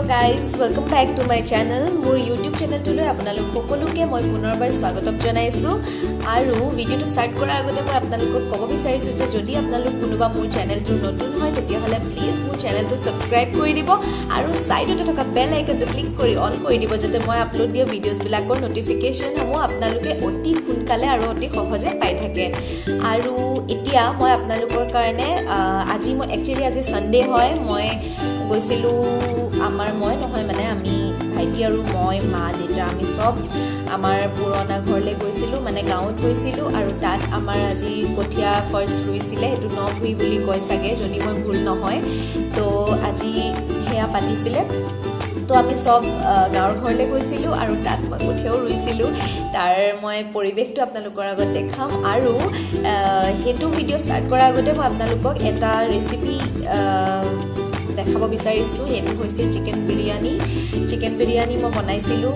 guys, welcome back to my channel. মোৰ YouTube channel to লৈ আপোনালোক সকলোকে মই পুনৰবাৰ স্বাগতম জনাইছো আৰু ভিডিওটো ষ্টাৰ্ট কৰাৰ আগতে মই আপোনালোকক ক'ব বিচাৰিছো যে যদি আপোনালোক কোনোবা মোৰ চেনেলটো নতুন হয় তেতিয়া হলে প্লিজ মোৰ চেনেলটো সাবস্ক্ৰাইব কৰি দিব আৰু সাইডতে থকা বেল আইকনটো ক্লিক কৰি অন কৰি দিব যাতে মই আপলোড দিয়া ভিডিওছ বিলাকৰ নটিফিকেশন সমূহ আপোনালোকে অতি সোনকালে আৰু অতি সহজে পাই থাকে আৰু এতিয়া মই আপোনালোকৰ কাৰণে আজি মই একচুয়ালি আজি সানডে হয় মই গৈছিলো আমাৰ মই নহয় মানে আমি ভাইটি আৰু মই মা দেউতা আমি সব আমাৰ পুৰণা ঘৰলৈ গৈছিলো মানে গাঁৱত গৈছিলো আৰু তাত আমাৰ আজি কঠিয়া ফাৰ্স্ট ৰুইছিলে হেতু ন ভুই বুলি কয় সাগে যদি মই ভুল নহয় তো আজি হেয়া পাতিছিলে তো আমি সব গাঁৱৰ ঘৰলৈ গৈছিলো আৰু তাত মই কঠিয়াও ৰুইছিলো তাৰ মই পৰিবেশটো আপোনালোকৰ আগত দেখাম আৰু হেতু ভিডিও ষ্টাৰ্ট কৰাৰ আগতে মই আপোনালোকক এটা ৰেচিপি দেখাব বিচাৰিছো হেতু হৈছে চিকেন বিৰিয়ানি মই বনাইছিলো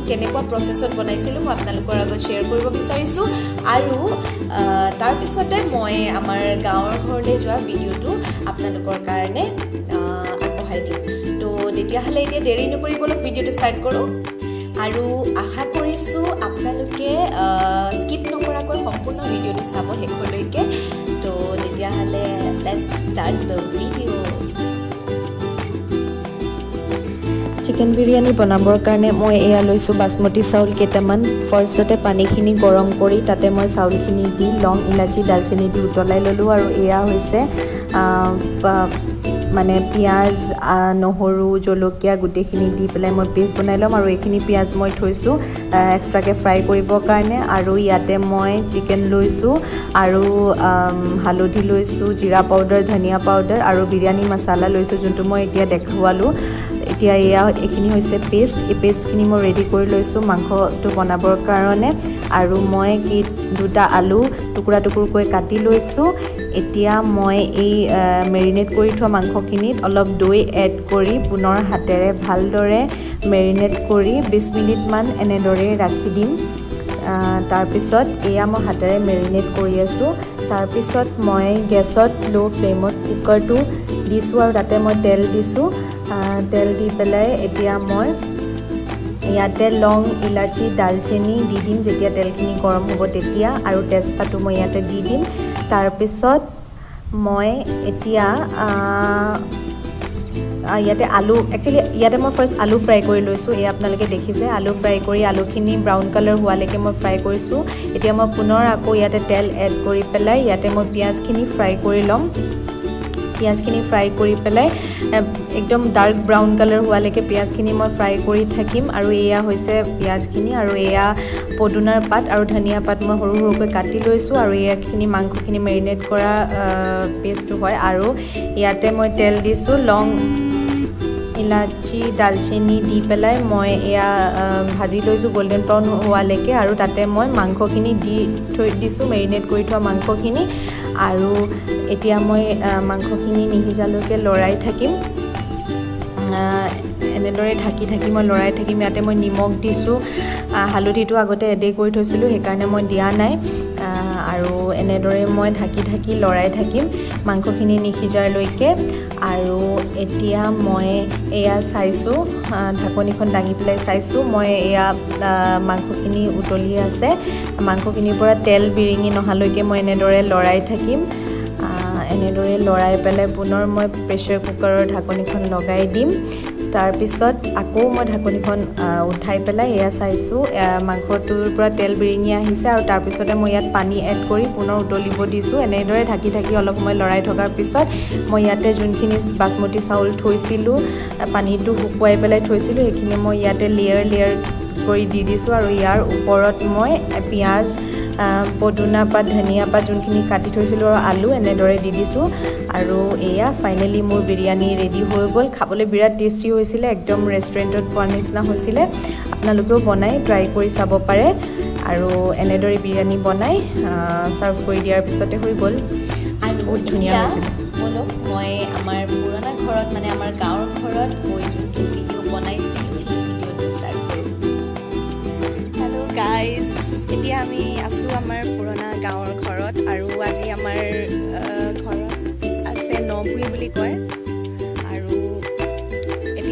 কেনেকুৱা প্ৰসেছত বনাইছিলো মই আপোনালোকৰ আগত শেয়াৰ কৰিব বিচাৰিছো আৰু তাৰ পিছতে মই আমাৰ গাঁৱৰ ঘৰলৈ যোৱা ভিডিওটো আপোনালোকৰ কাৰণে আগবঢ়াই দিম তো তেতিয়া হলে এতিয়া দেৰি নকৰি বলক ভিডিওটো ষ্টাৰ্ট কৰো আৰু আশা কৰিছো আপোনালোকে স্কিপ নকৰাকৈ সম্পূৰ্ণ ভিডিওটো চাব শেষলৈকে তো তেতিয়া হলে let's start the video chicken biryani বনাবৰ কাৰণে মই এয়া লৈছো বাসমতি চাউল কেইটামান ফাৰ্ষ্টতে পানীখিনি গৰম কৰি তাতে মই চাউলখিনি দি লং ইলাচি দালচেনি দি উতলাই ললো আৰু এয়া হৈছে মানে পিয়াজ নহৰু জলকীয়া গুটেখিনি দি পেলাই মই পেষ্ট বনাই লম আৰু এইখিনি পিয়াজ মই থৈছো এক্সট্ৰাকে ফ্ৰাই কৰিবৰ কাৰণে আৰু ইয়াতে মই চিকেন লৈছো আৰু হালধি লৈছো জিৰা পাউডাৰ ধনিয়া পাউডাৰ আৰু বিৰিয়ানি মছলা লৈছো যোনটো মই এতিয়া দেখাৱালো এতিয়া এইখিনি হৈছে পেষ্ট এই পেষ্টখিনি মই ৰেডি কৰি লৈছো মাংসটো বনাবৰ কাৰণে আৰু মই দুটা আলু টুকুৰা টুকুৰকৈ কাটি লৈছো এতিয়া মই এই মেৰিনেট কৰি থোৱা মাংসখিনিত অলপ দৈ এড কৰি পুনৰ হাতেৰে ভালদৰে মেৰিনেট কৰি 20 মিনিট মান এনেদৰে ৰাখি দিম তাৰ পিছত এয়া মই হাতেৰে মেৰিনেট কৰি আছো তাৰ পিছত মই গেছত লো ফ্লেমত কুকাৰটো দিছো আৰু তাতে মই তেল দিছো তেল দি পেলাই এতিয়া মই ইয়াতে লং ইলাচি দালচেনি দি দিম যেতিয়া তেলখিনি গৰম হ'ব তেতিয়া আৰু তেজপাতটো মই ইয়াতে দি দিম তাৰ পিছত মই এতিয়া ইয়াতে আলু একচুয়ালি ইয়াতে মই ফাৰ্স্ট আলু ফ্ৰাই কৰি লৈছো এই আপোনালোকে দেখিছে আলু ফ্ৰাই কৰি আলুখিনি ব্ৰাউন কালাৰ হোৱালৈকে মই ফ্ৰাই কৰিছো এতিয়া মই পুনৰ আকৌ ইয়াতে তেল এড কৰি পেলাই ইয়াতে মই পিয়াজখিনি ফ্ৰাই কৰি ল'ম পিয়াজখিনি ফ্ৰাই কৰি পেলাই একদম ডাৰ্ক ব্ৰাউন কালাৰ হোৱালৈকে পিয়াজখিনি মই ফ্ৰাই কৰি থাকিম আৰু এয়া হৈছে পিয়াজখিনি আৰু এয়া পদুনাৰ পাত আৰু ধনিয়া পাত মই সৰু সৰুকৈ কাটি লৈছো আৰু এয়াখিনি মাংসখিনি মেৰিনেট কৰা পেষ্টটো হয় আৰু ইয়াতে মই তেল দিছো লং ইলাচি দালচেনি দি পেলাই মই এয়া ভাজি লৈছো গোল্ডেন ব্ৰাউন হোৱালৈকে আৰু তাতে মই মাংসখিনি দি থৈ দিছো মেৰিনেট কৰি থোৱা মাংসখিনি আৰু এতিয়া মই মাংসখিনি নিহিজালৈকে লৰাই থাকিম এনেদৰে ঢাকি মই লৰাই থাকিম ইয়াতে মই নিমখ দিছো হালধিটো আগতে এড কৰি থৈছিলো সেইকাৰণে মই দিয়া নাই আৰু এনেদৰে মই ঢাকি লৰাই থাকিম মাংসখিনি নিহিজালৈকে আৰু এতিয়া মই এয়া চাইছো ঢাকনিখন দাঙি পেলাই চাইছো মই এয়া মাংসখিনি উতলি আছে মাংসখিনিৰ পৰা তেল বিৰিঙি নহালৈকে মই এনেদৰে লৰাই থাকিম এনেদৰে লৰাই পেলাই পুনৰ মই প্ৰেছাৰ কুকাৰৰ ঢাকনিখন লগাই দিম তাৰ পিছত আকৌ মই ঢাকনিখন উঠাই পেলাই এয়া চাইছো মাংসটোৰ পৰা তেল বিৰিঙি আহিছে আৰু তাৰ পিছতে মই ইয়াত পানী এড কৰি পুনৰ উতলিব দিছো এনেদৰে ঢাকি অলপ সময় লৰাই থকাৰ পিছত মই ইয়াতে যোনখিনি বাসমতি চাউল থৈছিলো পানীটো শুকুৱাই পেলাই থৈছিলো সেইখিনি মই ইয়াতে লেয়াৰ কৰি দি দিছো আৰু ইয়াৰ ওপৰত মই পিয়াজ পদুনা পাত ধনিয়া পাত যোনখিনি কাটি থৈছিলো আৰু আলু এনেদৰে দি দিছো আৰু এয়া ফাইনালি মোৰ বিৰিয়ানি ৰেডি হৈ গ'ল খাবলৈ বিৰাট টেষ্টি হৈছিলে একদম ৰেষ্টুৰেণ্টত পোৱাৰ নিচিনা হৈছিলে আপোনালোকেও বনাই ট্ৰাই কৰি চাব পাৰে আৰু এনেদৰে বিৰিয়ানি বনাই সাৰ্ভ কৰি দিয়াৰ পিছতে হৈ গ'ল আৰু বহুত ধুনীয়া হৈছিল বলক মই আমাৰ পুৰণা ঘৰত মানে আমাৰ গাঁৱৰ ঘৰত গৈ যোনটো ভিডিঅ' বনাইছিলোঁ সেই ভিডিঅ'টো ষ্টাৰ্ট কৰোঁ হেল্ল' গাইজ এতিয়া আমি আছোঁ আমাৰ পুৰণা গাঁৱৰ ঘৰত আৰু আজি আমাৰ ঘৰত আছে নভুই বুলি কয় আৰু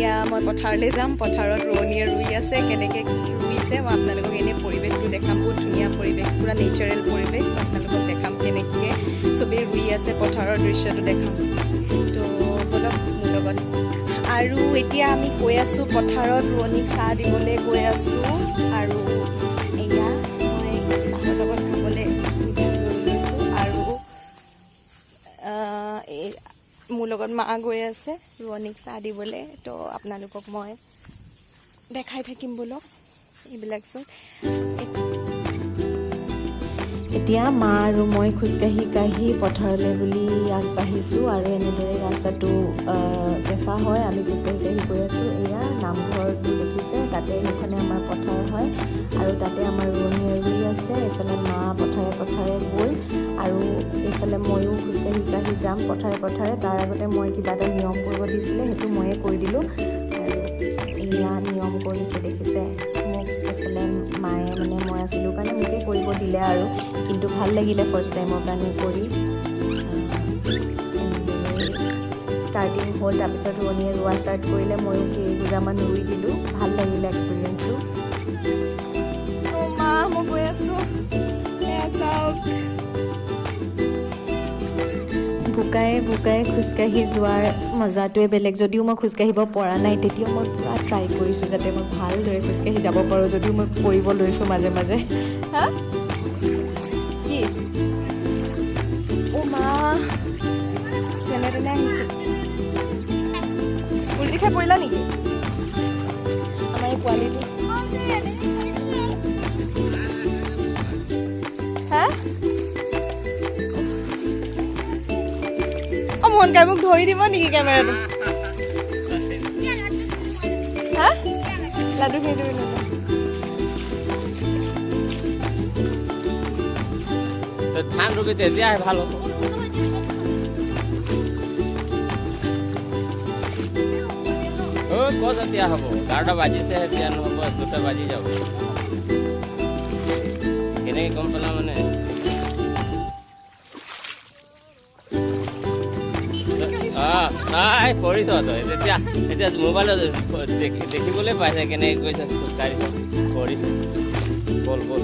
এতিয়া মই পথাৰলৈ যাম পথাৰত ৰোৱনীয়ে ৰুই আছে কেনেকৈ কি ৰুইছে মই আপোনালোকক এনেই পৰিৱেশটো দেখাম বহুত ধুনীয়া পৰিৱেশ পূৰা নেচাৰেল পৰিৱেশ আপোনালোকক দেখাম কেনেকৈ চবেই ৰুই আছে পথাৰৰ দৃশ্যটো দেখাম তো বলক মোৰ লগত আৰু এতিয়া আমি গৈ আছোঁ পথাৰত ৰোৱনীক চাহ দিবলৈ গৈ আছোঁ আৰু এয়া মই চাহৰ লগত খাবলৈ লৈ লৈছোঁ আৰু মোৰ লগত মা গৈ আছে ৰোৱনীক চাহ দিবলৈ তো আপোনালোকক মই দেখাই থাকিম বলক এইবিলাক চব এতিয়া মা আৰু মই খোজকাঢ়ি কাঢ়ি পথাৰলৈ বুলি আগবাঢ়িছোঁ আৰু এনেদৰে ৰাস্তাটো কেঁচা হয় আমি খোজকাঢ়ি কাঢ়ি গৈ আছোঁ এয়া নামঘৰটো দেখিছে তাতে সেইখনে আমাৰ পথাৰ হয় আৰু তাতে আমাৰ ৰোৱনীয়ে ৰুই আছে এইফালে মা পথাৰে পথাৰে গ'ল আৰু এইফালে ময়ো খোজকাঢ়ি কাঢ়ি যাম পথাৰে পথাৰে তাৰ আগতে মই কিবা এটা নিয়ম কৰিব দিছিলে সেইটো ময়ে কৰি দিলোঁ আৰু এয়া নিয়ম কৰিছে দেখিছে মোক এইফালে মায়ে মানে মই আছিলোঁ কাৰণে মোকে কৰিব দিলে আৰু কিন্তু ভাল লাগিলে ফাৰ্ষ্ট টাইমৰ কাৰণে কৰি ষ্টাৰ্টিং হ'ল তাৰপিছত ৰোৱনীয়ে ৰোৱা ষ্টাৰ্ট কৰিলে ময়ো কেইগোজামান ৰুই দিলোঁ ভাল লাগিলে এক্সপিৰিয়েঞ্চটো মা মই গৈ আছোঁ চাওক বোকাই বোকাই খোজকাঢ়ি যোৱাৰ মজাটোৱে বেলেগ যদিও মই খোজকাঢ়িব পৰা নাই তেতিয়াও মই পূৰা ট্ৰাই কৰিছোঁ যাতে মই ভালদৰে খোজকাঢ়ি যাব পাৰোঁ যদিও মই কৰিব লৈছোঁ মাজে মাজে হা কি অ' মা যেনে তেনে আহিছে উল্টি খাই পৰিলা নেকি আমাৰ এই পোৱালিটো হা অ' মোহন কাই মোক ধৰি দিব নেকি কেমেৰাটো হা লাডু খাই দিব ধান ৰুবি তেতিয়াহে ভাল হ'ব ক'ত এতিয়া হ'ব 11টা বাজিছে এতিয়া নহ'ব 2টা বাজি যাব কেনেকৈ গম পালা মানে নাই পৰিছ তই এতিয়া এতিয়া মোবাইলত দেখিবলৈ পাইছে কেনেকৈ গৈছে খোজকাঢ়িছ পৰিছে বল বল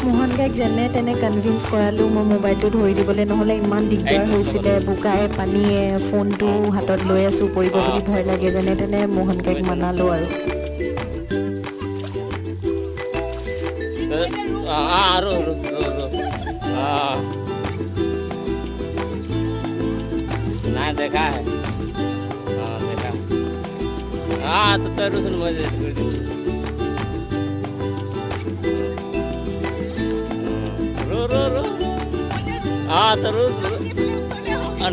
মোহন গাইক যেনে তেনে কনভিন্স কৰালোঁ মই মোবাইলটো ধৰি দিবলৈ নহ'লে ইমান দিগদাৰ হৈছিলে বোকাই পানীয়ে ফোনটো হাতত লৈ আছোঁ পৰিব বুলি ভয় লাগে যেনে তেনে মোহন গাইক মনালোঁ আৰু নাই দেখা হে দেখা তো তই ৰচোন মই কৰি দিছোঁ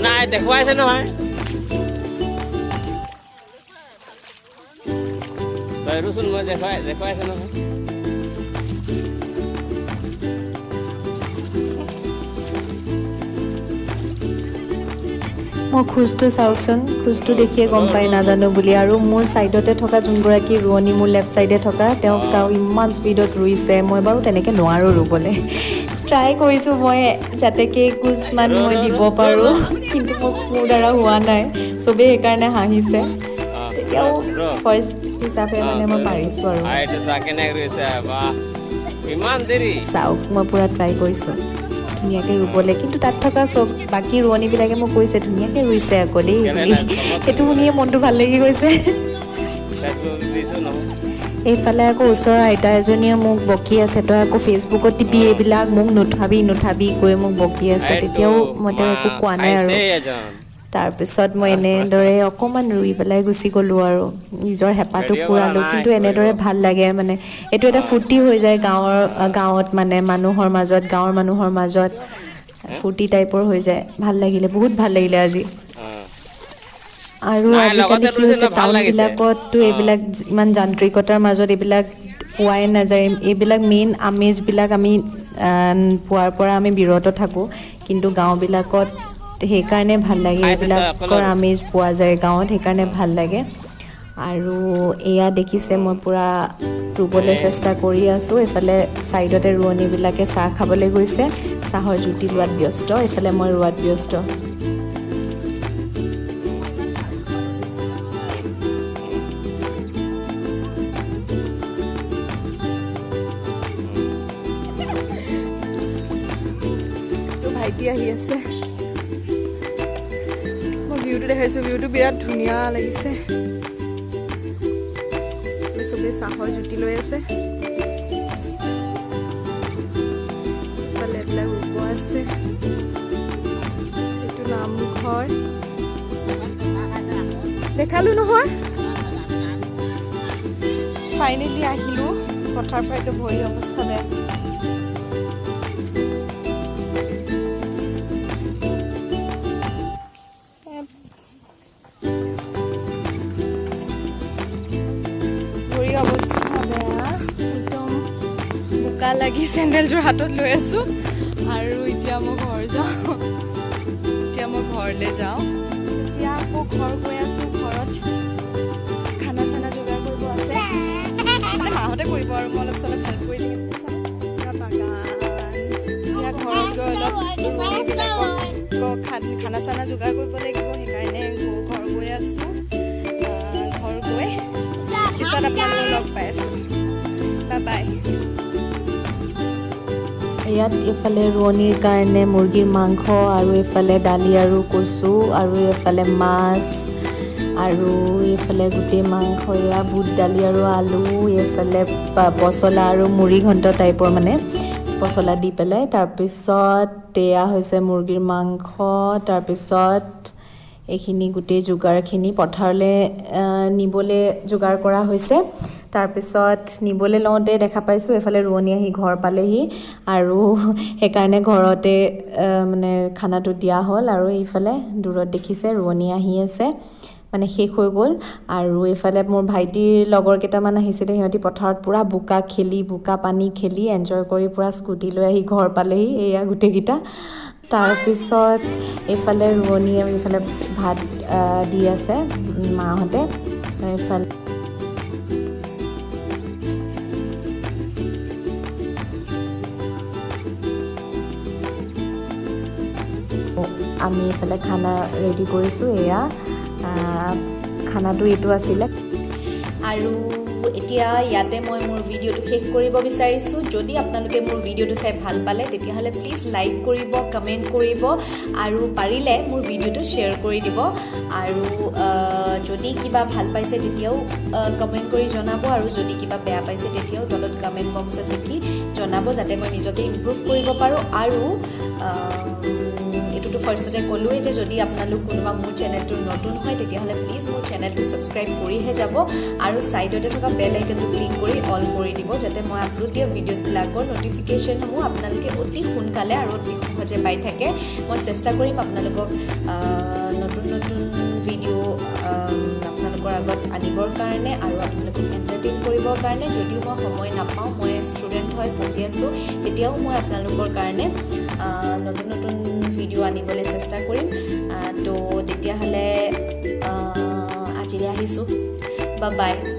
নাই দেখুৱাইছে নহয় তই ৰচোন মই দেখুৱাইছে নহয় মই খোজটো চাওকচোন খোজটো দেখিয়ে গম পাই নাজানো বুলি আৰু মোৰ ছাইডতে থকা যোনগৰাকী ৰোৱনী মোৰ লেফ্ট ছাইডে থকা তেওঁক চাওঁ ইমান স্পীডত ৰুইছে মই বাৰু তেনেকৈ নোৱাৰোঁ ৰুবলৈ ট্ৰাই কৰিছোঁ মই যাতে কেইগোজমান মই দিব পাৰোঁ কিন্তু মোৰ দ্বাৰা হোৱা নাই চবেই সেইকাৰণে হাঁহিছে তেতিয়াও ফাৰ্ষ্ট হিচাপে মানে মই পাৰিছোঁ আৰু চাওক মই পূৰা ট্ৰাই কৰিছোঁ ধুনীয়াকৈ ৰুবলৈ কিন্তু তাত থকা চব বাকী ৰোৱনীবিলাকে মোক কৈছে ধুনীয়াকৈ ৰুইছে আকৌ দেই বুলি সেইটো শুনিয়ে মনটো ভাল লাগি গৈছে এইফালে আকৌ ওচৰৰ আইতা এজনীয়ে মোক বকি আছে তই আকৌ ফেচবুকত টিপি এইবিলাক মোক নুঠাবি কৈ মোক বকি আছে তেতিয়াও মই তেওঁ একো কোৱা নাই আৰু তাৰপিছত মই এনেদৰে অকণমান ৰুই পেলাই গুচি গ'লোঁ আৰু নিজৰ হেঁপাহটো পূৰালোঁ কিন্তু এনেদৰে ভাল লাগে মানে এইটো এটা ফূৰ্তি হৈ যায় গাঁৱত মানে গাঁৱৰ মানুহৰ মাজত ফূৰ্তি টাইপৰ হৈ যায় ভাল লাগিলে বহুত ভাল লাগিলে আজি আৰু আজিকালি কি হৈছে টাউনবিলাকততো এইবিলাক ইমান যান্ত্ৰিকতাৰ মাজত এইবিলাক পোৱাই নাযায় এইবিলাক মেইন আমেজবিলাক আমি পোৱাৰ পৰা আমি বিৰত থাকোঁ কিন্তু গাঁওবিলাকত সেইকাৰণে ভাল লাগে এইবিলাকৰ আমেজ পোৱা যায় গাঁৱত সেইকাৰণে ভাল লাগে আৰু এয়া দেখিছে মই পূৰা ৰুবলৈ চেষ্টা কৰি আছোঁ এইফালে ছাইডতে ৰোৱনীবিলাকে চাহ খাবলৈ গৈছে চাহৰ জুতি লোৱাত ব্যস্ত এইফালে মই ৰোৱাত ব্যস্ত জুতি আহি আছে মই ভিউটো দেখাইছোঁ ভিউটো বিৰাট ধুনীয়া লাগিছে চবেই চাহৰ জুতি লৈ আছে ইফালে এইবিলাক ৰুব আছে এইটো নামঘৰ দেখালোঁ নহয় ফাইনেলি আহিলোঁ পথাৰ পৰা এইটো ভৰি অৱস্থা বেয়া ভৰি অৱস্থা বেয়া একদম বোকা লাগি চেণ্ডেলযোৰ হাতত লৈ আছোঁ আৰু এতিয়া মই ঘৰ যাওঁ এতিয়া মই ঘৰলৈ যাওঁ এতিয়া আকৌ ঘৰ গৈ আছোঁ ঘৰত খানা চানা যোগাৰ কৰিব আছে মাহঁতে কৰিব আৰু মই অলপ চলপ হেল্প কৰি দিম এতিয়া ঘৰত গৈ অলপ খানা চানা যোগাৰ কৰিব লাগিব সেইকাৰণে ঘৰ গৈ আছোঁ ঘৰ গৈ পিছত আপোনালোকক লগ পাই আছোঁ বাই বাই ইয়াত এইফালে ৰোৱনীৰ কাৰণে মুৰ্গীৰ মাংস আৰু এইফালে দালি আৰু কচু আৰু এইফালে মাছ আৰু এইফালে গোটেই মাংস এয়া বুট দালি আৰু আলু এইফালে পচলা আৰু মুড়ি ঘণ্ট টাইপৰ মানে পচলা দি পেলাই তাৰপিছত এয়া হৈছে মুৰ্গীৰ মাংস তাৰপিছত এইখিনি গোটেই যোগাৰখিনি পথাৰলৈ নিবলৈ যোগাৰ কৰা হৈছে তাৰপিছত নিবলৈ লওঁতে দেখা পাইছোঁ এইফালে ৰোৱনী আহি ঘৰ পালেহি আৰু সেইকাৰণে ঘৰতে মানে খানাটো দিয়া হ'ল আৰু এইফালে দূৰত দেখিছে ৰোৱনী আহি আছে মানে শেষ হৈ গ'ল আৰু এইফালে মোৰ ভাইটিৰ লগৰ কেইটামান আহিছিলে সিহঁতি পথাৰত পূৰা বোকা খেলি বোকা পানী খেলি এনজয় কৰি পূৰা স্কুটি লৈ আহি ঘৰ পালেহি এয়া গোটেইকেইটা তাৰপিছত এইফালে ৰোৱনীয়ে এইফালে ভাত দি আছে মাহঁতে এইফালে আমি এইফালে খানা ৰেডি কৰিছোঁ এয়া খানাটো এইটো আছিলে আৰু এতিয়া ইয়াতে মই মোৰ ভিডিঅ'টো শেষ কৰিব বিচাৰিছোঁ যদি আপোনালোকে মোৰ ভিডিঅ'টো চাই ভাল পালে তেতিয়াহ'লে প্লিজ লাইক কৰিব কমেণ্ট কৰিব আৰু পাৰিলে মোৰ ভিডিঅ'টো শ্বেয়াৰ কৰি দিব আৰু যদি কিবা ভাল পাইছে তেতিয়াও কমেণ্ট কৰি জনাব আৰু যদি কিবা বেয়া পাইছে তেতিয়াও তলত কমেণ্ট বক্সত লিখি জনাব যাতে মই নিজকে ইমপ্ৰুভ কৰিব পাৰোঁ আৰু এইটোতো ফাৰ্ষ্টতে ক'লোৱেই যে যদি আপোনালোক কোনোবা মোৰ চেনেলটো নতুন হয় তেতিয়াহ'লে প্লিজ মোৰ চেনেলটো ছাবস্ক্ৰাইব কৰিহে যাব আৰু ছাইডতে থকা বেল আইকনটো ক্লিক কৰি অল কৰি দিব যাতে মই আপলোড দিয়া ভিডিঅ'ছবিলাকৰ ন'টিফিকেশ্যনসমূহ আপোনালোকে অতি সোনকালে আৰু অতি সহজে পাই থাকে মই চেষ্টা কৰিম আপোনালোকক নতুন নতুন ভিডিঅ' আপোনালোকৰ আগত আনিবৰ কাৰণে আৰু আপোনালোকক এণ্টাৰটেইন কৰিবৰ কাৰণে যদিও মই সময় নাপাওঁ মই ষ্টুডেণ্ট হয় পঢ়ি আছোঁ তেতিয়াও মই আপোনালোকৰ কাৰণে নতুন নতুন ভিডিঅ' আনিবলৈ চেষ্টা কৰিম তো তেতিয়াহ'লে আজিলৈ আহিছোঁ বাই বাই